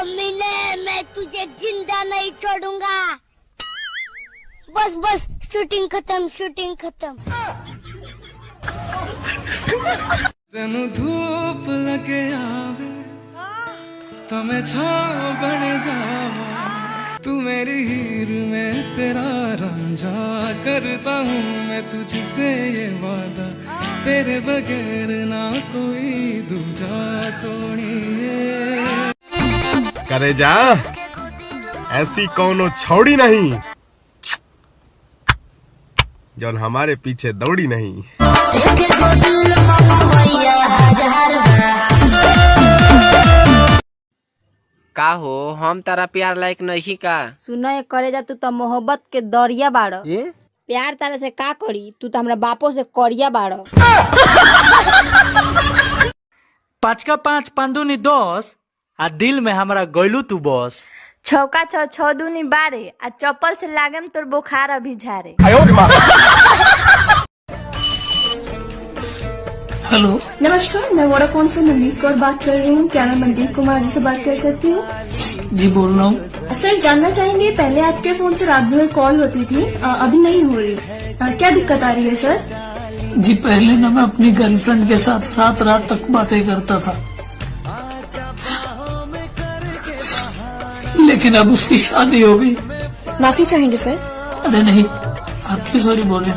कमीने, मैं तुझे जिंदा नहीं छोड़ूंगा। बस बस, शूटिंग खत्म, शूटिंग खत्म। तेनू धूप लगे आवे तो मैं छाँव बन जावा, तू मेरी हीर में तेरा रांझा, करता हूँ मैं तुझसे ये वादा, तेरे बगैर ना कोई दूजा सोनिए। करे जा ऐसी कौनो छोड़ी नहीं जौन हमारे पीछे दौड़ी नहीं। का हो, हम तारा प्यार लायक नहीं का? सुनो ये करे जा, तू तो मोहब्बत के दरिया बाड़ो। प्यार तारा से का करी, तू तो हमरा बापो से करिया बाड़ो। 5 का 5 5 दूनी 10 आ दिल में हमारा गइलू तू बस। 6 का 6 6 दूनी 12 आ चप्पल से लागेम तोर बुखार अभी झारे। हेलो, नमस्कार, मैं वोडाफोन से नवनीत कौर बात कर रही हूँ। क्या मैं मनदीप कुमार जी से बात कर सकती हूँ? जी बोल रहा हूँ। सर, जानना चाहेंगे, पहले आपके फोन से रात भर कॉल होती थी, अभी नहीं हो रही, क्या दिक्कत आ रही है सर? जी पहले ना मैं अपनी गर्लफ्रेंड के साथ रात रात तक बातें करता था, लेकिन अब उसकी शादी हो गई। माफी चाहेंगे सर? अरे नहीं, आप क्यों सॉरी बोले,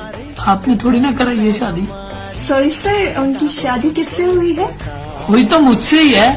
आपने थोड़ी ना कराई ये शादी। सॉरी सर, उनकी शादी किससे हुई है? हुई तो मुझसे ही है।